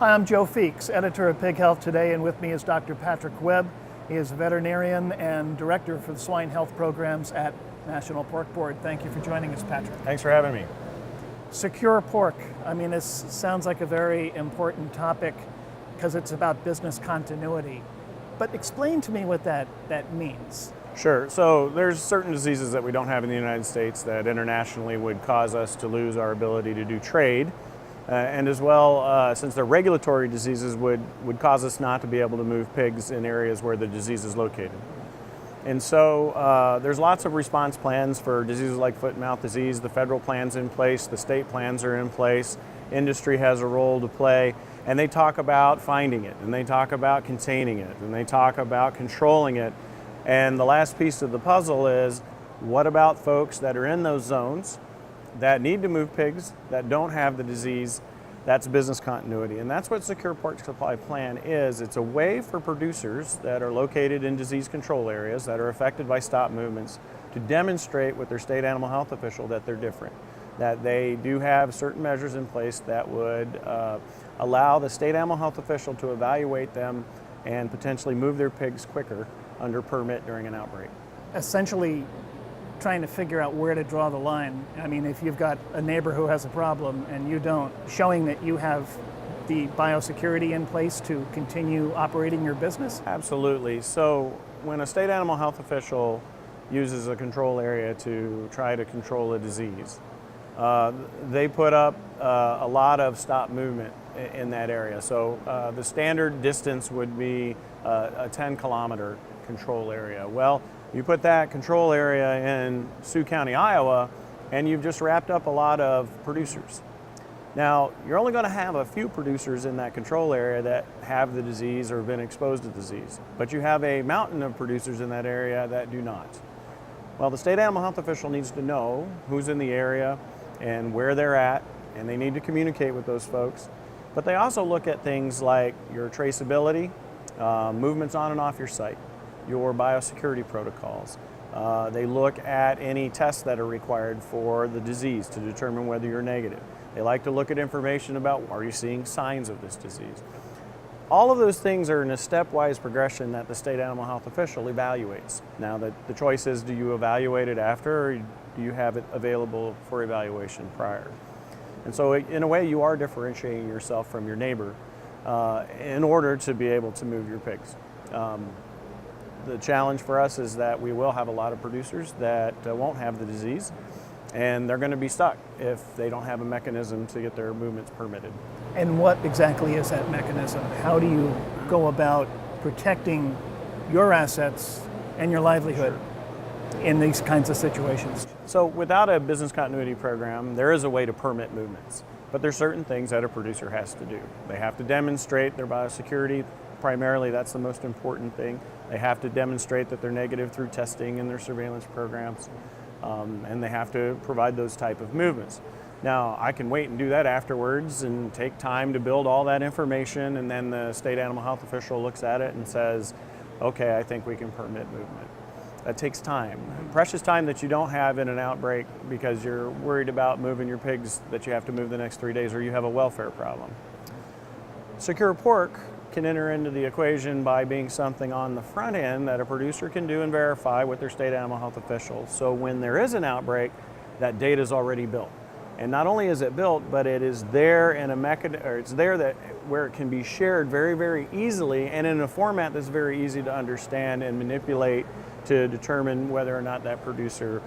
Hi, I'm Joe Feeks, editor of Pig Health Today, and with me is Dr. Patrick Webb. He is a veterinarian and director for the Swine Health Programs at National Pork Board. Thank you for joining us, Patrick. Thanks for having me. Secure pork. I mean, this sounds like a very important topic because it's about business continuity. But explain to me what that means. Sure. So there's certain diseases that we don't have in the United States that internationally would cause us to lose our ability to do trade. And as well, since they're regulatory diseases, would cause us not to be able to move pigs in areas where the disease is located. And so there's lots of response plans for diseases like foot and mouth disease. The federal plan's in place, the state plans are in place, industry has a role to play, and they talk about finding it, and they talk about containing it, and they talk about controlling it. And the last piece of the puzzle is, what about folks that are in those zones that need to move pigs, that don't have the disease? That's business continuity, and that's what Secure Pork Supply Plan is. It's a way for producers that are located in disease control areas that are affected by stop movements to demonstrate with their state animal health official that they're different, that they do have certain measures in place that would allow the state animal health official to evaluate them and potentially move their pigs quicker under permit during an outbreak. Essentially, trying to figure out where to draw the line. I mean, if you've got a neighbor who has a problem and you don't, showing that you have the biosecurity in place to continue operating your business? Absolutely. So when a state animal health official uses a control area to try to control a disease, they put up a lot of stop movement in that area. So the standard distance would be a 10-kilometer control area. Well, you put that control area in Sioux County, Iowa, and you've just wrapped up a lot of producers. Now, you're only going to have a few producers in that control area that have the disease or have been exposed to the disease, but you have a mountain of producers in that area that do not. Well, the state animal health official needs to know who's in the area and where they're at, and they need to communicate with those folks. But they also look at things like your traceability, movements on and off your site, your biosecurity protocols. They look at any tests that are required for the disease to determine whether you're negative. They like to look at information about, are you seeing signs of this disease? All of those things are in a stepwise progression that the state animal health official evaluates. Now, the choice is, do you evaluate it after, or do you have it available for evaluation prior? And so in a way, you are differentiating yourself from your neighbor in order to be able to move your pigs. The challenge for us is that we will have a lot of producers that won't have the disease, and they're going to be stuck if they don't have a mechanism to get their movements permitted. And what exactly is that mechanism? How do you go about protecting your assets and your livelihood in these kinds of situations? So without a business continuity program, there is a way to permit movements, but there's certain things that a producer has to do. They have to demonstrate their biosecurity. Primarily, that's the most important thing. They have to demonstrate that they're negative through testing and their surveillance programs, and they have to provide those type of movements. Now, I can wait and do that afterwards and take time to build all that information, and then the state animal health official looks at it and says, okay, I think we can permit movement. That takes time, precious time that you don't have in an outbreak because you're worried about moving your pigs that you have to move the next 3 days, or you have a welfare problem. Secure Pork can enter into the equation by being something on the front end that a producer can do and verify with their state animal health official. So when there is an outbreak, that data is already built. And not only is it built, but it is there in a mechanism, or it's there that where it can be shared very, very easily and in a format that's very easy to understand and manipulate to determine whether or not that producer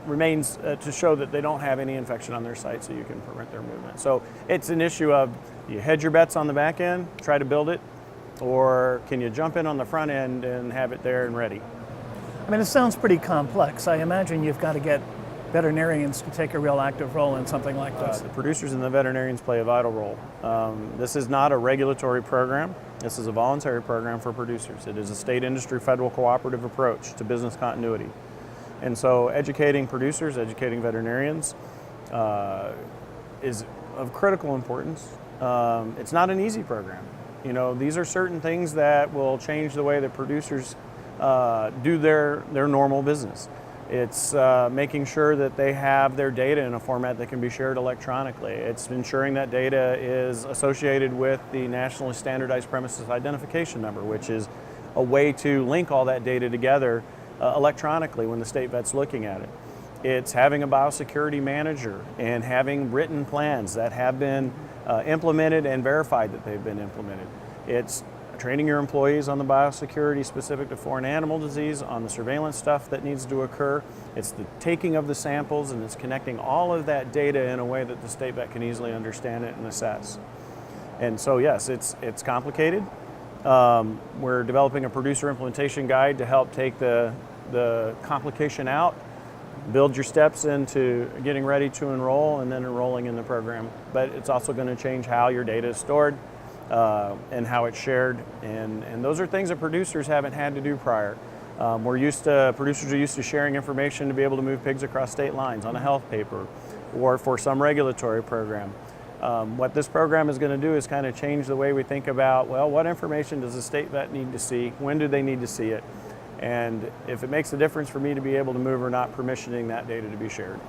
remains to show that they don't have any infection on their site, so you can permit their movement. So it's an issue of, you hedge your bets on the back end, try to build it, or can you jump in on the front end and have it there and ready? I mean, it sounds pretty complex. I imagine you've got to get veterinarians to take a real active role in something like this. The producers and the veterinarians play a vital role. This is not a regulatory program. This is a voluntary program for producers. It is a state industry federal cooperative approach to business continuity. And so educating producers, educating veterinarians is of critical importance. It's not an easy program. You know, these are certain things that will change the way that producers do their normal business. It's making sure that they have their data in a format that can be shared electronically. It's ensuring that data is associated with the Nationally Standardized Premises Identification Number, which is a way to link all that data together electronically when the state vet's looking at it. It's having a biosecurity manager and having written plans that have been implemented and verified that they've been implemented. It's training your employees on the biosecurity specific to foreign animal disease, on the surveillance stuff that needs to occur. It's the taking of the samples, and it's connecting all of that data in a way that the state vet can easily understand it and assess. And so yes, it's complicated. We're developing a producer implementation guide to help take the complication out, build your steps into getting ready to enroll and then enrolling in the program. But it's also going to change how your data is stored and how it's shared. And those are things that producers haven't had to do prior. Producers are used to sharing information to be able to move pigs across state lines on a health paper or for some regulatory program. What this program is going to do is kind of change the way we think about, well, what information does the state vet need to see? When do they need to see it? And if it makes a difference for me to be able to move or not, permissioning that data to be shared.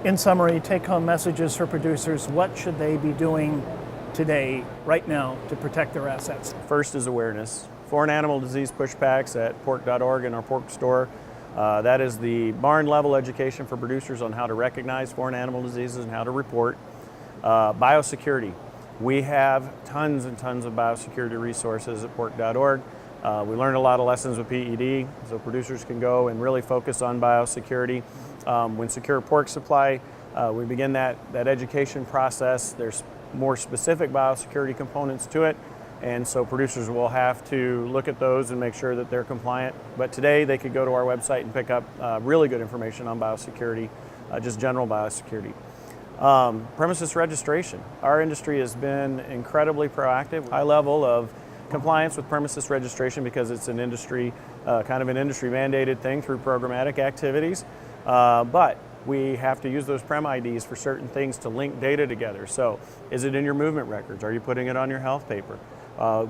In summary, take-home messages for producers. What should they be doing today, right now, to protect their assets? First is awareness. Foreign animal disease pushbacks at pork.org in our pork store. That is the barn level education for producers on how to recognize foreign animal diseases and how to report. Biosecurity. We have tons and tons of biosecurity resources at pork.org. We learned a lot of lessons with PED, so producers can go and really focus on biosecurity. When secure pork supply, we begin that education process. There's more specific biosecurity components to it, and so producers will have to look at those and make sure that they're compliant. But today they could go to our website and pick up really good information on biosecurity, just general biosecurity. Premises registration. Our industry has been incredibly proactive, high level of compliance with premises registration because it's an industry, kind of an industry mandated thing through programmatic activities. But we have to use those Prem IDs for certain things to link data together. So is it in your movement records? Are you putting it on your health paper?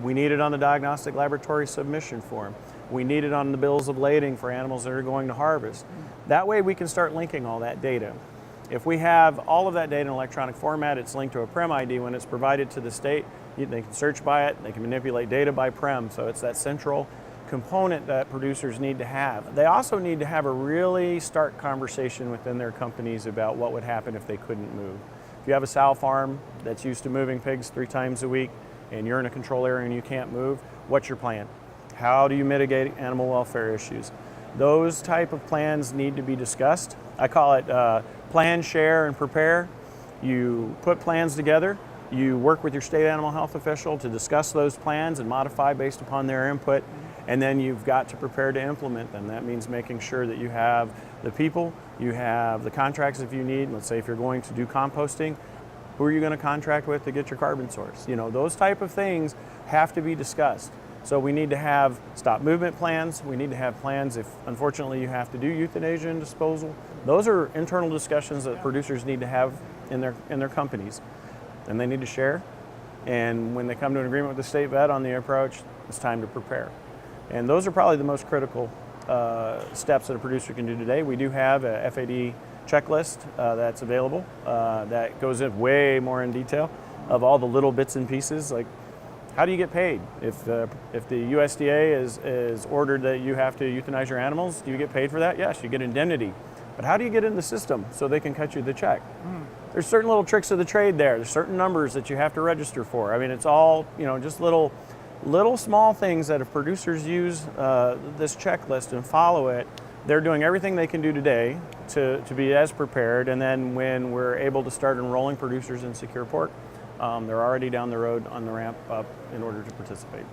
We need it on the diagnostic laboratory submission form. We need it on the bills of lading for animals that are going to harvest. That way we can start linking all that data. If we have all of that data in electronic format, it's linked to a Prem ID. When it's provided to the state, they can search by it, they can manipulate data by Prem. So it's that central component that producers need to have. They also need to have a really stark conversation within their companies about what would happen if they couldn't move. If you have a sow farm that's used to moving pigs 3 times a week and you're in a control area and you can't move, what's your plan? How do you mitigate animal welfare issues? Those type of plans need to be discussed. I call it plan, share, and prepare. You put plans together, you work with your state animal health official to discuss those plans and modify based upon their input, and then you've got to prepare to implement them. That means making sure that you have the people, you have the contracts if you need. Let's say if you're going to do composting, who are you going to contract with to get your carbon source? You know, those type of things have to be discussed. So we need to have stop movement plans. We need to have plans if, unfortunately, you have to do euthanasia and disposal. Those are internal discussions that producers need to have in their companies, and they need to share. And when they come to an agreement with the state vet on the approach, it's time to prepare. And those are probably the most critical steps that a producer can do today. We do have a FAD checklist that's available that goes in way more in detail of all the little bits and pieces, like how do you get paid? If the USDA is ordered that you have to euthanize your animals, do you get paid for that? Yes, you get indemnity. But how do you get in the system so they can cut you the check? There's certain little tricks of the trade there. There's certain numbers that you have to register for. I mean, it's all, just little small things that if producers use this checklist and follow it, they're doing everything they can do today to be as prepared. And then when we're able to start enrolling producers in secure pork, they're already down the road on the ramp up in order to participate.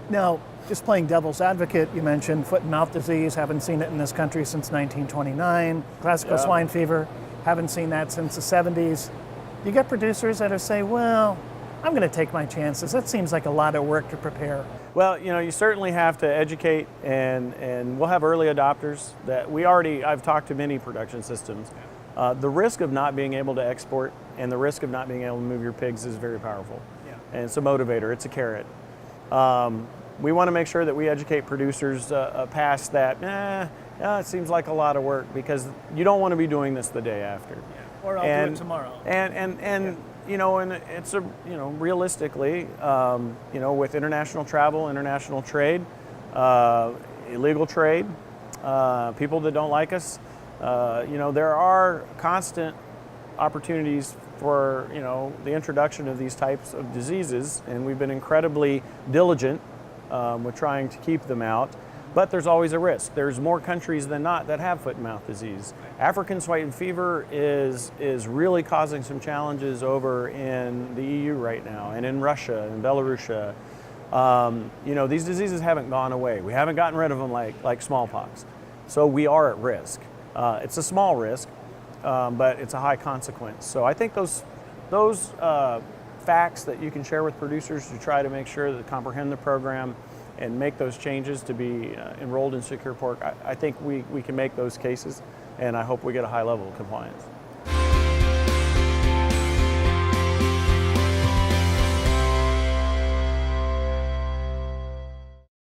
Now, just playing devil's advocate, you mentioned foot and mouth disease, haven't seen it in this country since 1929. Classical swine fever, haven't seen that since the 70s. You get producers that are say, well, I'm going to take my chances. That seems like a lot of work to prepare. Well, you certainly have to educate, and we'll have early adopters that I've talked to many production systems. The risk of not being able to export and the risk of not being able to move your pigs is very powerful. Yeah. And it's a motivator, it's a carrot. we want to make sure that we educate producers past that. Yeah, it seems like a lot of work, because you don't want to be doing this the day after. Yeah. Or I'll do it tomorrow. And you know, and it's realistically, with international travel, international trade, illegal trade, people that don't like us, there are constant opportunities for the introduction of these types of diseases, and we've been incredibly diligent with trying to keep them out. But there's always a risk. There's more countries than not that have foot and mouth disease. African swine fever is really causing some challenges over in the EU right now, and in Russia and Belarus. These diseases haven't gone away. We haven't gotten rid of them like smallpox. So we are at risk. It's a small risk, but it's a high consequence. So I think those facts that you can share with producers to try to make sure that they comprehend the program and make those changes to be enrolled in Secure Pork, I think we can make those cases, and I hope we get a high level of compliance.